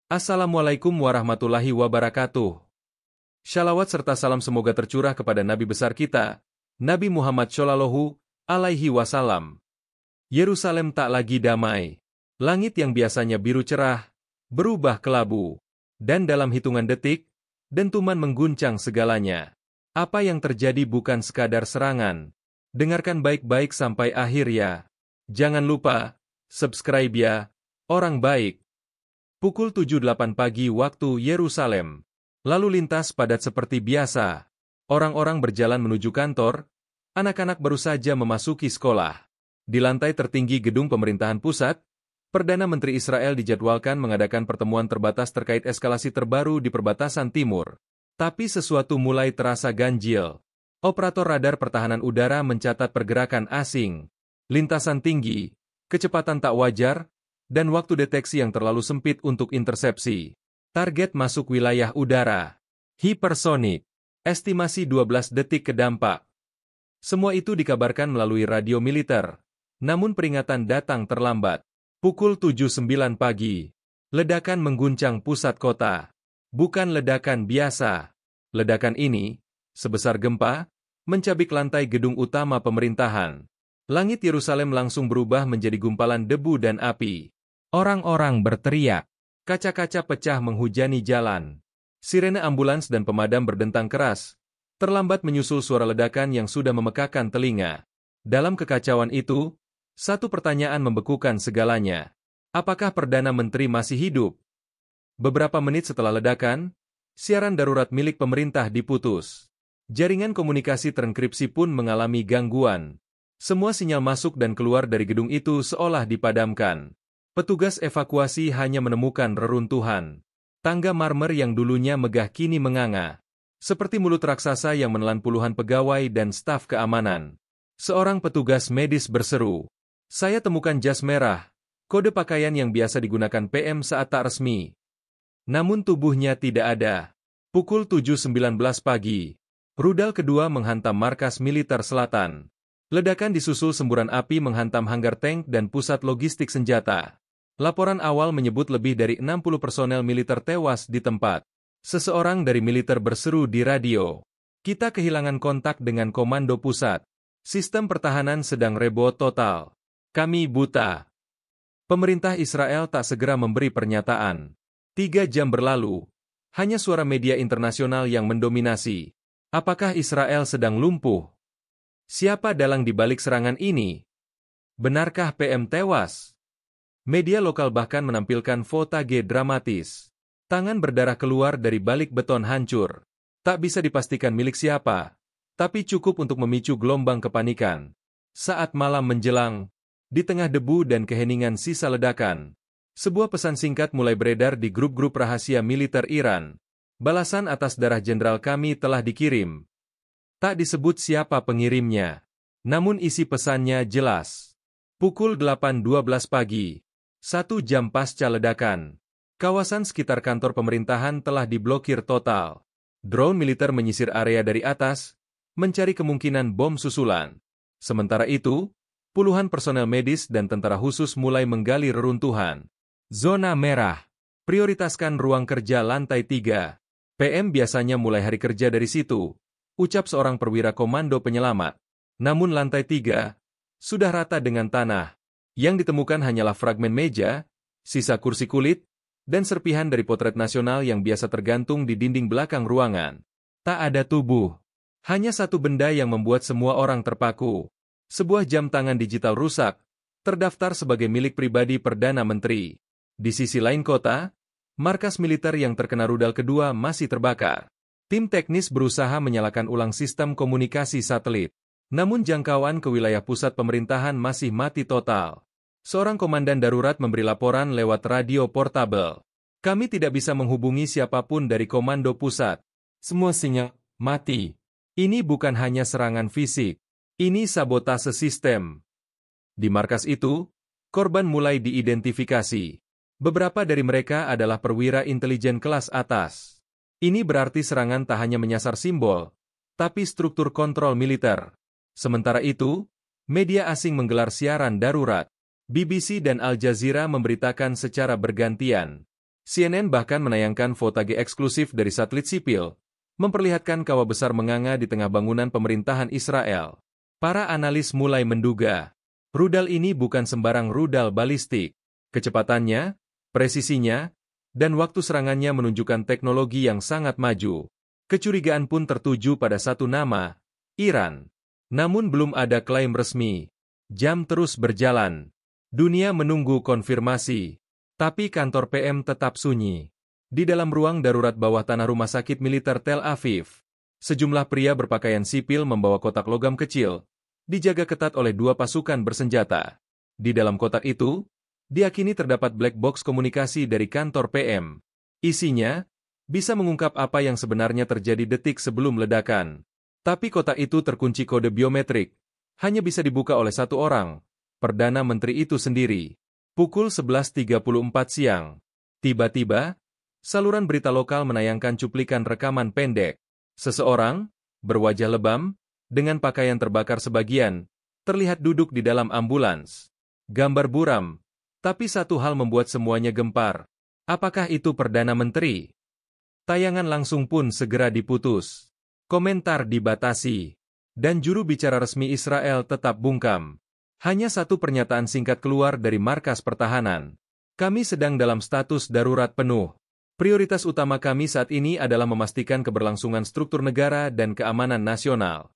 Assalamualaikum warahmatullahi wabarakatuh. Shalawat serta salam semoga tercurah kepada Nabi besar kita, Nabi Muhammad Shallallahu Alaihi Wasallam. Yerusalem tak lagi damai. Langit yang biasanya biru cerah, berubah kelabu. Dan dalam hitungan detik, dentuman mengguncang segalanya. Apa yang terjadi bukan sekadar serangan. Dengarkan baik-baik sampai akhir ya. Jangan lupa, subscribe ya, orang baik. Pukul 7.08 pagi waktu Yerusalem. Lalu lintas padat seperti biasa. Orang-orang berjalan menuju kantor, anak-anak baru saja memasuki sekolah. Di lantai tertinggi gedung pemerintahan pusat, Perdana Menteri Israel dijadwalkan mengadakan pertemuan terbatas terkait eskalasi terbaru di perbatasan timur. Tapi sesuatu mulai terasa ganjil. Operator radar pertahanan udara mencatat pergerakan asing, lintasan tinggi, kecepatan tak wajar, dan waktu deteksi yang terlalu sempit untuk intersepsi. Target masuk wilayah udara. Hipersonik. Estimasi 12 detik kedampak. Semua itu dikabarkan melalui radio militer. Namun peringatan datang terlambat. Pukul 7.09 pagi. Ledakan mengguncang pusat kota. Bukan ledakan biasa. Ledakan ini, sebesar gempa, mencabik lantai gedung utama pemerintahan. Langit Yerusalem langsung berubah menjadi gumpalan debu dan api. Orang-orang berteriak. Kaca-kaca pecah menghujani jalan. Sirene ambulans dan pemadam berdentang keras. Terlambat menyusul suara ledakan yang sudah memekakan telinga. Dalam kekacauan itu, satu pertanyaan membekukan segalanya. Apakah Perdana Menteri masih hidup? Beberapa menit setelah ledakan, siaran darurat milik pemerintah diputus. Jaringan komunikasi terenkripsi pun mengalami gangguan. Semua sinyal masuk dan keluar dari gedung itu seolah dipadamkan. Petugas evakuasi hanya menemukan reruntuhan. Tangga marmer yang dulunya megah kini menganga. Seperti mulut raksasa yang menelan puluhan pegawai dan staf keamanan. Seorang petugas medis berseru. Saya temukan jas merah, kode pakaian yang biasa digunakan PM saat tak resmi. Namun tubuhnya tidak ada. Pukul 7.19 pagi. Rudal kedua menghantam markas militer selatan. Ledakan disusul semburan api menghantam hanggar tank dan pusat logistik senjata. Laporan awal menyebut lebih dari 60 personel militer tewas di tempat. Seseorang dari militer berseru di radio. Kita kehilangan kontak dengan komando pusat. Sistem pertahanan sedang rebot total. Kami buta. Pemerintah Israel tak segera memberi pernyataan. 3 jam berlalu. Hanya suara media internasional yang mendominasi. Apakah Israel sedang lumpuh? Siapa dalang di balik serangan ini? Benarkah PM tewas? Media lokal bahkan menampilkan fotage dramatis. Tangan berdarah keluar dari balik beton hancur. Tak bisa dipastikan milik siapa, tapi cukup untuk memicu gelombang kepanikan. Saat malam menjelang, di tengah debu dan keheningan sisa ledakan, sebuah pesan singkat mulai beredar di grup-grup rahasia militer Iran. Balasan atas darah jenderal kami telah dikirim. Tak disebut siapa pengirimnya. Namun isi pesannya jelas. Pukul 8.12 pagi. 1 jam pasca ledakan. Kawasan sekitar kantor pemerintahan telah diblokir total. Drone militer menyisir area dari atas, mencari kemungkinan bom susulan. Sementara itu, puluhan personel medis dan tentara khusus mulai menggali reruntuhan. Zona merah. Prioritaskan ruang kerja lantai 3. PM biasanya mulai hari kerja dari situ, ucap seorang perwira komando penyelamat. Namun lantai 3 sudah rata dengan tanah. Yang ditemukan hanyalah fragmen meja, sisa kursi kulit, dan serpihan dari potret nasional yang biasa tergantung di dinding belakang ruangan. Tak ada tubuh. Hanya satu benda yang membuat semua orang terpaku. Sebuah jam tangan digital rusak, terdaftar sebagai milik pribadi Perdana Menteri. Di sisi lain kota, markas militer yang terkena rudal kedua masih terbakar. Tim teknis berusaha menyalakan ulang sistem komunikasi satelit. Namun jangkauan ke wilayah pusat pemerintahan masih mati total. Seorang komandan darurat memberi laporan lewat radio portabel. Kami tidak bisa menghubungi siapapun dari komando pusat. Semua sinyal mati. Ini bukan hanya serangan fisik. Ini sabotase sistem. Di markas itu, korban mulai diidentifikasi. Beberapa dari mereka adalah perwira intelijen kelas atas. Ini berarti serangan tak hanya menyasar simbol, tapi struktur kontrol militer. Sementara itu, media asing menggelar siaran darurat. BBC dan Al Jazeera memberitakan secara bergantian. CNN bahkan menayangkan footage eksklusif dari satelit sipil, memperlihatkan kawah besar menganga di tengah bangunan pemerintahan Israel. Para analis mulai menduga, rudal ini bukan sembarang rudal balistik. Kecepatannya, presisinya, dan waktu serangannya menunjukkan teknologi yang sangat maju. Kecurigaan pun tertuju pada satu nama, Iran. Namun belum ada klaim resmi. Jam terus berjalan. Dunia menunggu konfirmasi. Tapi kantor PM tetap sunyi. Di dalam ruang darurat bawah tanah Rumah Sakit Militer Tel Aviv, sejumlah pria berpakaian sipil membawa kotak logam kecil, dijaga ketat oleh dua pasukan bersenjata. Di dalam kotak itu, diakini terdapat black box komunikasi dari kantor PM. Isinya, bisa mengungkap apa yang sebenarnya terjadi detik sebelum ledakan. Tapi kotak itu terkunci kode biometrik, hanya bisa dibuka oleh satu orang, Perdana Menteri itu sendiri. Pukul 11.34 siang. Tiba-tiba, saluran berita lokal menayangkan cuplikan rekaman pendek. Seseorang, berwajah lebam, dengan pakaian terbakar sebagian, terlihat duduk di dalam ambulans. Gambar buram, tapi satu hal membuat semuanya gempar. Apakah itu Perdana Menteri? Tayangan langsung pun segera diputus. Komentar dibatasi. Dan juru bicara resmi Israel tetap bungkam. Hanya satu pernyataan singkat keluar dari markas pertahanan. Kami sedang dalam status darurat penuh. Prioritas utama kami saat ini adalah memastikan keberlangsungan struktur negara dan keamanan nasional.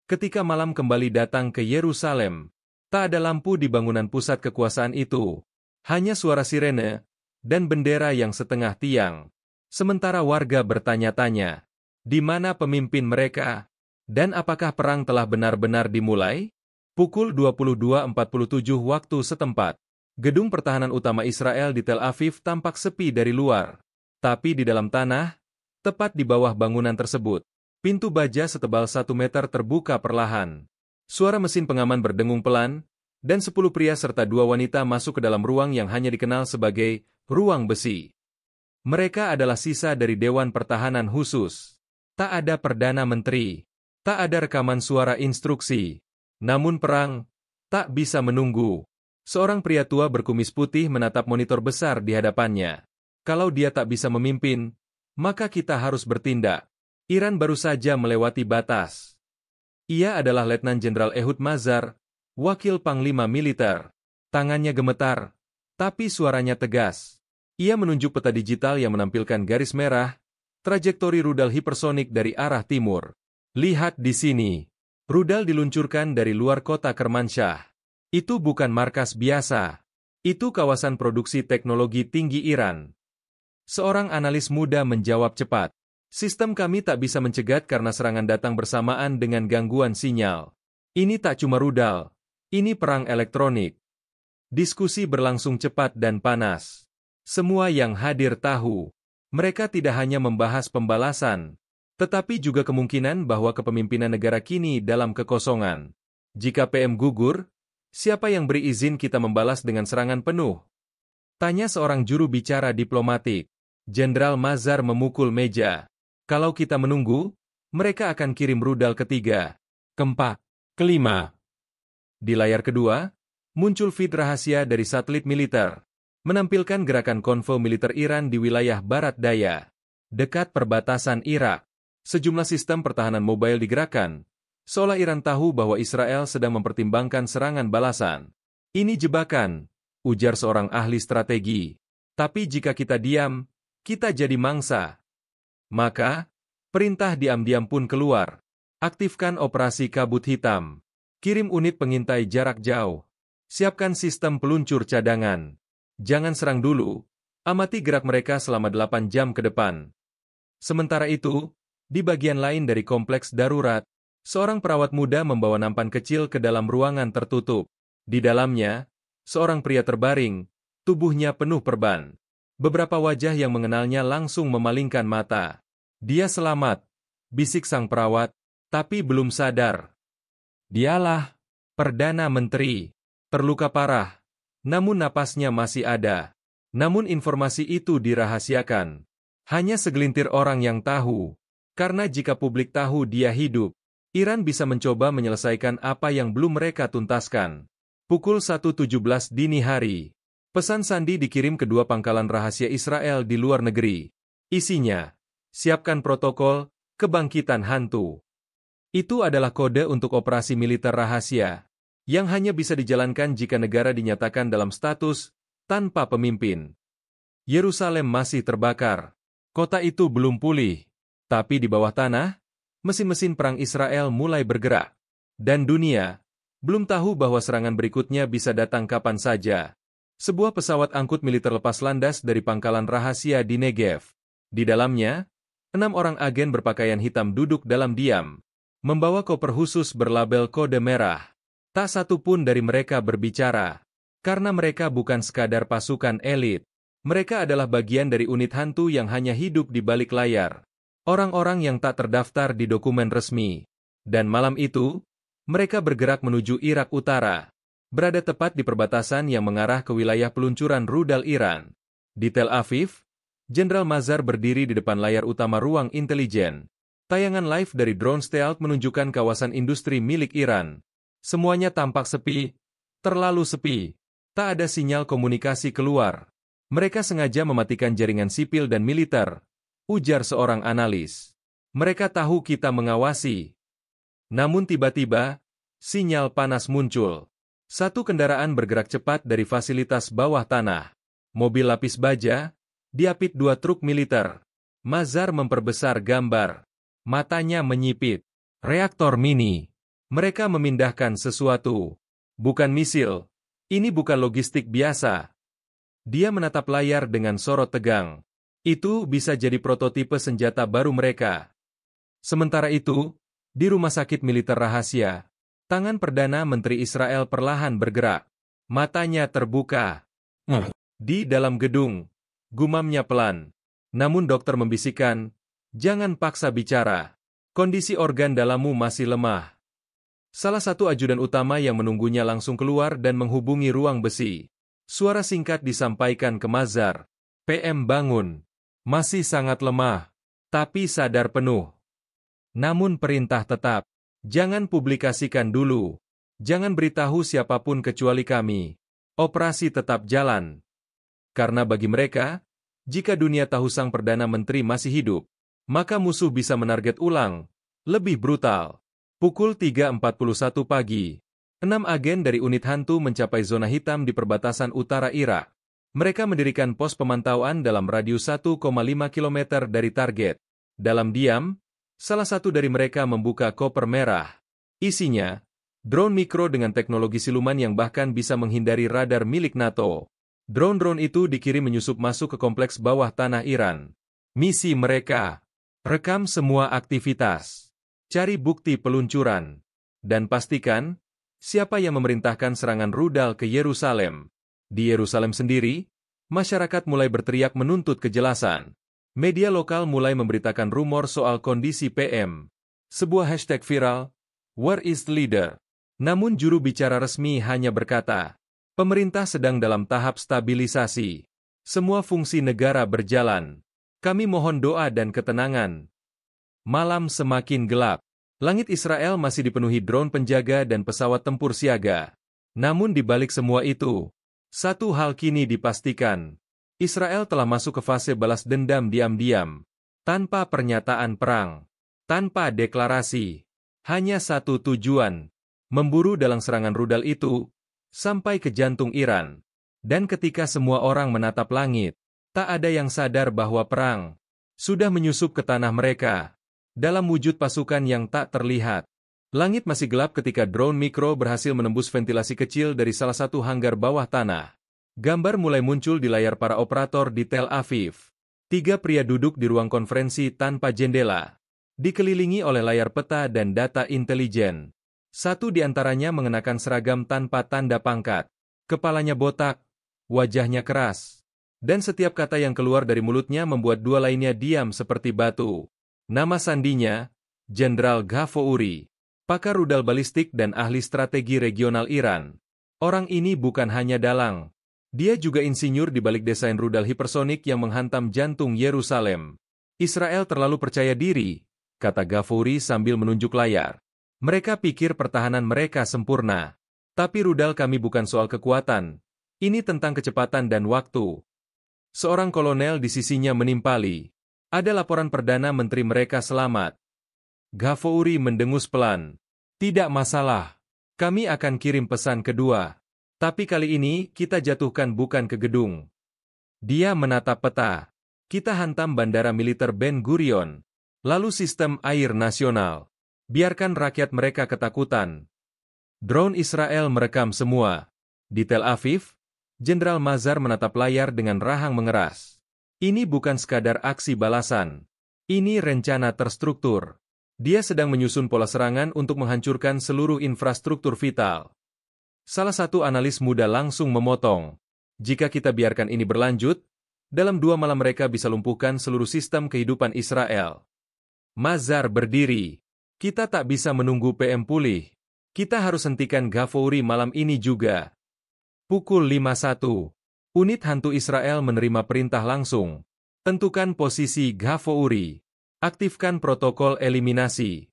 Ketika malam kembali datang ke Yerusalem, tak ada lampu di bangunan pusat kekuasaan itu. Hanya suara sirene dan bendera yang setengah tiang. Sementara warga bertanya-tanya, di mana pemimpin mereka? Dan apakah perang telah benar-benar dimulai? Pukul 22.47 waktu setempat. Gedung pertahanan utama Israel di Tel Aviv tampak sepi dari luar. Tapi di dalam tanah, tepat di bawah bangunan tersebut, pintu baja setebal 1 meter terbuka perlahan. Suara mesin pengaman berdengung pelan, dan 10 pria serta 2 wanita masuk ke dalam ruang yang hanya dikenal sebagai ruang besi. Mereka adalah sisa dari Dewan Pertahanan Khusus. Tak ada Perdana Menteri. Tak ada rekaman suara instruksi. Namun perang tak bisa menunggu. Seorang pria tua berkumis putih menatap monitor besar di hadapannya. Kalau dia tak bisa memimpin, maka kita harus bertindak. Iran baru saja melewati batas. Ia adalah Letnan Jenderal Ehud Mazar, wakil Panglima Militer. Tangannya gemetar, tapi suaranya tegas. Ia menunjuk peta digital yang menampilkan garis merah, trajektori rudal hipersonik dari arah timur. Lihat di sini. Rudal diluncurkan dari luar kota Kermanshah. Itu bukan markas biasa. Itu kawasan produksi teknologi tinggi Iran. Seorang analis muda menjawab cepat. Sistem kami tak bisa mencegat karena serangan datang bersamaan dengan gangguan sinyal. Ini tak cuma rudal. Ini perang elektronik. Diskusi berlangsung cepat dan panas. Semua yang hadir tahu. Mereka tidak hanya membahas pembalasan, tetapi juga kemungkinan bahwa kepemimpinan negara kini dalam kekosongan. Jika PM gugur, siapa yang beri izin kita membalas dengan serangan penuh? Tanya seorang juru bicara diplomatik. Jenderal Mazar memukul meja. Kalau kita menunggu, mereka akan kirim rudal ketiga, keempat, kelima. Di layar kedua, muncul feed rahasia dari satelit militer, menampilkan gerakan konvoi militer Iran di wilayah barat daya, dekat perbatasan Irak. Sejumlah sistem pertahanan mobile digerakkan, seolah Iran tahu bahwa Israel sedang mempertimbangkan serangan balasan. Ini jebakan, ujar seorang ahli strategi. Tapi jika kita diam, kita jadi mangsa. Maka, perintah diam-diam pun keluar. Aktifkan operasi kabut hitam. Kirim unit pengintai jarak jauh. Siapkan sistem peluncur cadangan. Jangan serang dulu, amati gerak mereka selama 8 jam ke depan. Sementara itu, di bagian lain dari kompleks darurat, seorang perawat muda membawa nampan kecil ke dalam ruangan tertutup. Di dalamnya, seorang pria terbaring, tubuhnya penuh perban. Beberapa wajah yang mengenalnya langsung memalingkan mata. Dia selamat, bisik sang perawat, tapi belum sadar. Dialah Perdana Menteri, terluka parah, namun napasnya masih ada. Namun informasi itu dirahasiakan. Hanya segelintir orang yang tahu. Karena jika publik tahu dia hidup, Iran bisa mencoba menyelesaikan apa yang belum mereka tuntaskan. Pukul 1.17 dini hari. Pesan sandi dikirim ke 2 pangkalan rahasia Israel di luar negeri. Isinya, siapkan protokol kebangkitan hantu. Itu adalah kode untuk operasi militer rahasia, yang hanya bisa dijalankan jika negara dinyatakan dalam status tanpa pemimpin. Yerusalem masih terbakar. Kota itu belum pulih. Tapi di bawah tanah, mesin-mesin perang Israel mulai bergerak. Dan dunia belum tahu bahwa serangan berikutnya bisa datang kapan saja. Sebuah pesawat angkut militer lepas landas dari pangkalan rahasia di Negev. Di dalamnya, 6 orang agen berpakaian hitam duduk dalam diam, membawa koper khusus berlabel kode merah. Tak satu pun dari mereka berbicara, karena mereka bukan sekadar pasukan elit. Mereka adalah bagian dari unit hantu yang hanya hidup di balik layar. Orang-orang yang tak terdaftar di dokumen resmi. Dan malam itu, mereka bergerak menuju Irak Utara, berada tepat di perbatasan yang mengarah ke wilayah peluncuran rudal Iran. Di Tel Aviv, Jenderal Mazar berdiri di depan layar utama ruang intelijen. Tayangan live dari drone stealth menunjukkan kawasan industri milik Iran. Semuanya tampak sepi, terlalu sepi. Tak ada sinyal komunikasi keluar. Mereka sengaja mematikan jaringan sipil dan militer, ujar seorang analis. Mereka tahu kita mengawasi. Namun tiba-tiba, sinyal panas muncul. Satu kendaraan bergerak cepat dari fasilitas bawah tanah. Mobil lapis baja, diapit 2 truk militer. Mazar memperbesar gambar. Matanya menyipit. Reaktor mini. Mereka memindahkan sesuatu. Bukan misil. Ini bukan logistik biasa. Dia menatap layar dengan sorot tegang. Itu bisa jadi prototipe senjata baru mereka. Sementara itu, di rumah sakit militer rahasia, tangan Perdana Menteri Israel perlahan bergerak. Matanya terbuka. Di dalam gedung, gumamnya pelan. Namun dokter membisikkan, jangan paksa bicara. Kondisi organ dalammu masih lemah. Salah satu ajudan utama yang menunggunya langsung keluar dan menghubungi ruang besi. Suara singkat disampaikan ke Mazar. PM bangun. Masih sangat lemah, tapi sadar penuh. Namun perintah tetap. Jangan publikasikan dulu. Jangan beritahu siapapun kecuali kami. Operasi tetap jalan. Karena bagi mereka, jika dunia tahu sang Perdana Menteri masih hidup, maka musuh bisa menarget ulang, lebih brutal. Pukul 3.41 pagi, 6 agen dari unit hantu mencapai zona hitam di perbatasan utara Irak. Mereka mendirikan pos pemantauan dalam radius 1,5 km dari target. Dalam diam, salah satu dari mereka membuka koper merah. Isinya, drone mikro dengan teknologi siluman yang bahkan bisa menghindari radar milik NATO. Drone-drone itu dikirim menyusup masuk ke kompleks bawah tanah Iran. Misi mereka, rekam semua aktivitas, cari bukti peluncuran, dan pastikan siapa yang memerintahkan serangan rudal ke Yerusalem. Di Yerusalem sendiri, masyarakat mulai berteriak menuntut kejelasan. Media lokal mulai memberitakan rumor soal kondisi PM. Sebuah hashtag viral, "Where is the leader?" Namun juru bicara resmi hanya berkata, pemerintah sedang dalam tahap stabilisasi. Semua fungsi negara berjalan. Kami mohon doa dan ketenangan. Malam semakin gelap. Langit Israel masih dipenuhi drone penjaga dan pesawat tempur siaga. Namun di balik semua itu, satu hal kini dipastikan. Israel telah masuk ke fase balas dendam diam-diam. Tanpa pernyataan perang. Tanpa deklarasi. Hanya satu tujuan. Memburu dalam serangan rudal itu, sampai ke jantung Iran. Dan ketika semua orang menatap langit, tak ada yang sadar bahwa perang sudah menyusup ke tanah mereka. Dalam wujud pasukan yang tak terlihat. Langit masih gelap ketika drone mikro berhasil menembus ventilasi kecil dari salah satu hanggar bawah tanah. Gambar mulai muncul di layar para operator di Tel Aviv. 3 pria duduk di ruang konferensi tanpa jendela, dikelilingi oleh layar peta dan data intelijen. Satu di antaranya mengenakan seragam tanpa tanda pangkat. Kepalanya botak, wajahnya keras. Dan setiap kata yang keluar dari mulutnya membuat 2 lainnya diam seperti batu. Nama sandinya, Jenderal Ghafouri, pakar rudal balistik dan ahli strategi regional Iran. Orang ini bukan hanya dalang. Dia juga insinyur di balik desain rudal hipersonik yang menghantam jantung Yerusalem. Israel terlalu percaya diri, kata Ghafouri sambil menunjuk layar. Mereka pikir pertahanan mereka sempurna. Tapi rudal kami bukan soal kekuatan, Ini tentang kecepatan dan waktu. Seorang kolonel di sisinya menimpali. Ada laporan Perdana Menteri mereka selamat. Ghafouri mendengus pelan. Tidak masalah. Kami akan kirim pesan kedua. Tapi kali ini kita jatuhkan bukan ke gedung. Dia menatap peta. Kita hantam bandara militer Ben Gurion. Lalu sistem air nasional. Biarkan rakyat mereka ketakutan. Drone Israel merekam semua. Di Tel Aviv, Jenderal Mazar menatap layar dengan rahang mengeras. Ini bukan sekadar aksi balasan. Ini rencana terstruktur. Dia sedang menyusun pola serangan untuk menghancurkan seluruh infrastruktur vital. Salah satu analis muda langsung memotong. Jika kita biarkan ini berlanjut, dalam 2 malam mereka bisa lumpuhkan seluruh sistem kehidupan Israel. Mazar berdiri. Kita tak bisa menunggu PM pulih. Kita harus hentikan Ghafouri malam ini juga. Pukul 5.1. Unit hantu Israel menerima perintah langsung. Tentukan posisi Ghafouri. Aktifkan protokol eliminasi.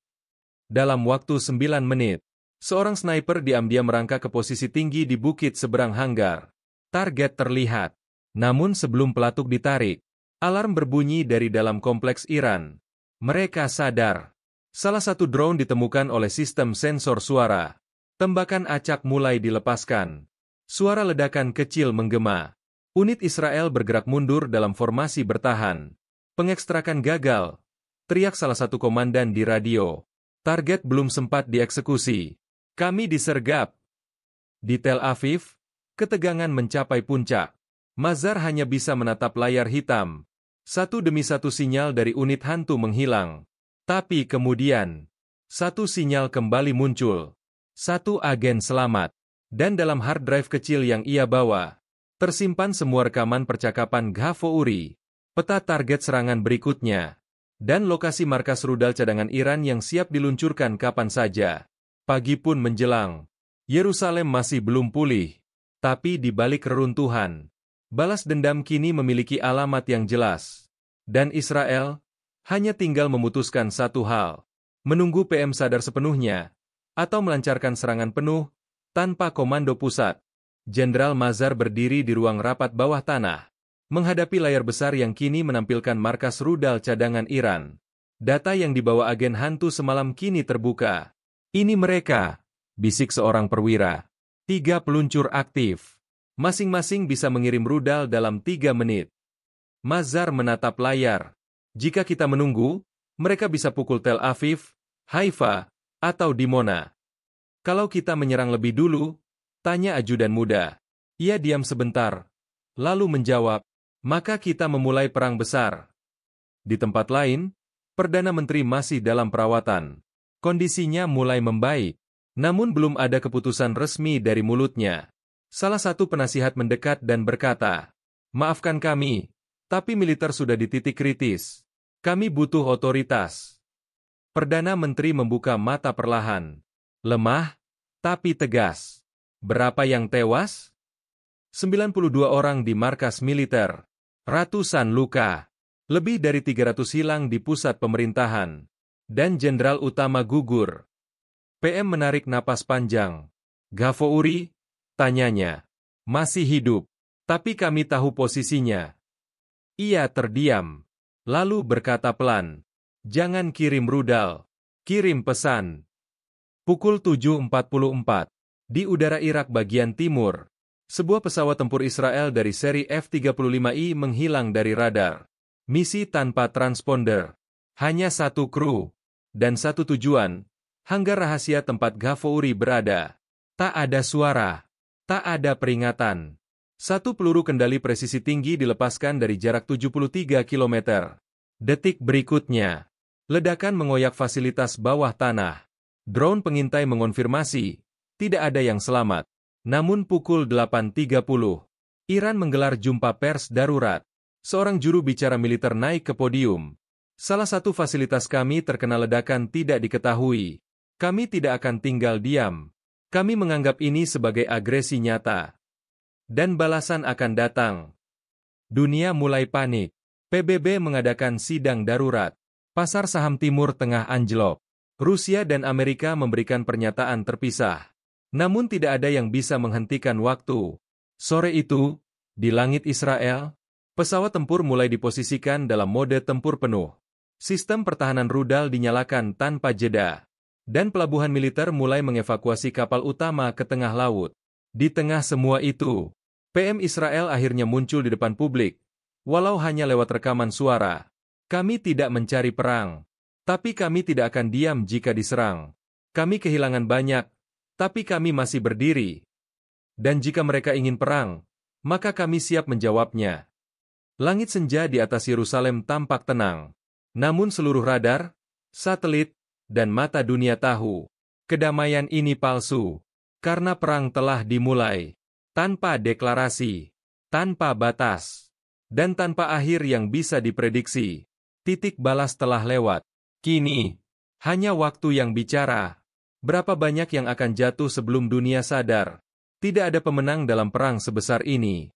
Dalam waktu 9 menit, seorang sniper diam-diam merangkak ke posisi tinggi di bukit seberang hanggar. Target terlihat. Namun sebelum pelatuk ditarik, alarm berbunyi dari dalam kompleks Iran. Mereka sadar. Salah satu drone ditemukan oleh sistem sensor suara. Tembakan acak mulai dilepaskan. Suara ledakan kecil menggema. Unit Israel bergerak mundur dalam formasi bertahan. Pengekstrakan gagal. Teriak salah satu komandan di radio. Target belum sempat dieksekusi. Kami disergap. Di Tel Aviv, ketegangan mencapai puncak. Mazar hanya bisa menatap layar hitam. Satu demi satu sinyal dari unit hantu menghilang. Tapi kemudian, satu sinyal kembali muncul. Satu agen selamat. Dan dalam hard drive kecil yang ia bawa, tersimpan semua rekaman percakapan Ghafouri, peta target serangan berikutnya, dan lokasi markas rudal cadangan Iran yang siap diluncurkan kapan saja. Pagi pun menjelang. Yerusalem masih belum pulih. Tapi di balik reruntuhan, balas dendam kini memiliki alamat yang jelas. Dan Israel hanya tinggal memutuskan satu hal. Menunggu PM sadar sepenuhnya, atau melancarkan serangan penuh, tanpa komando pusat. Jenderal Mazar berdiri di ruang rapat bawah tanah, menghadapi layar besar yang kini menampilkan markas rudal cadangan Iran. Data yang dibawa agen hantu semalam kini terbuka. Ini mereka, bisik seorang perwira. 3 peluncur aktif. Masing-masing bisa mengirim rudal dalam 3 menit. Mazar menatap layar. Jika kita menunggu, mereka bisa pukul Tel Aviv, Haifa, atau Dimona. Kalau kita menyerang lebih dulu, tanya ajudan muda. Ia diam sebentar, lalu menjawab, maka kita memulai perang besar. Di tempat lain, Perdana Menteri masih dalam perawatan. Kondisinya mulai membaik, namun belum ada keputusan resmi dari mulutnya. Salah satu penasihat mendekat dan berkata, maafkan kami, tapi militer sudah di titik kritis. Kami butuh otoritas. Perdana Menteri membuka mata perlahan. Lemah, tapi tegas. Berapa yang tewas? 92 orang di markas militer. Ratusan luka. Lebih dari 300 hilang di pusat pemerintahan. Dan jenderal utama gugur. PM menarik napas panjang. Ghafouri? Tanyanya. Masih hidup. Tapi kami tahu posisinya. Ia terdiam. Lalu berkata pelan. Jangan kirim rudal. Kirim pesan. Pukul 7.44. Di udara Irak bagian timur, sebuah pesawat tempur Israel dari seri F-35I menghilang dari radar. Misi tanpa transponder. Hanya satu kru. Dan satu tujuan, hanggar rahasia tempat Ghafouri berada. Tak ada suara. Tak ada peringatan. Satu peluru kendali presisi tinggi dilepaskan dari jarak 73 km. Detik berikutnya, ledakan mengoyak fasilitas bawah tanah. Drone pengintai mengonfirmasi, tidak ada yang selamat. Namun pukul 8.30, Iran menggelar jumpa pers darurat. Seorang juru bicara militer naik ke podium. Salah satu fasilitas kami terkena ledakan tidak diketahui. Kami tidak akan tinggal diam. Kami menganggap ini sebagai agresi nyata. Dan balasan akan datang. Dunia mulai panik. PBB mengadakan sidang darurat. Pasar saham Timur Tengah anjlok. Rusia dan Amerika memberikan pernyataan terpisah. Namun tidak ada yang bisa menghentikan waktu. Sore itu, di langit Israel, pesawat tempur mulai diposisikan dalam mode tempur penuh. Sistem pertahanan rudal dinyalakan tanpa jeda. Dan pelabuhan militer mulai mengevakuasi kapal utama ke tengah laut. Di tengah semua itu, PM Israel akhirnya muncul di depan publik, walau hanya lewat rekaman suara. Kami tidak mencari perang, tapi kami tidak akan diam jika diserang. Kami kehilangan banyak, tapi kami masih berdiri. Dan jika mereka ingin perang, maka kami siap menjawabnya. Langit senja di atas Yerusalem tampak tenang. Namun seluruh radar, satelit, dan mata dunia tahu, kedamaian ini palsu, karena perang telah dimulai, tanpa deklarasi, tanpa batas, dan tanpa akhir yang bisa diprediksi. Titik balas telah lewat. Kini, hanya waktu yang bicara. Berapa banyak yang akan jatuh sebelum dunia sadar? Tidak ada pemenang dalam perang sebesar ini.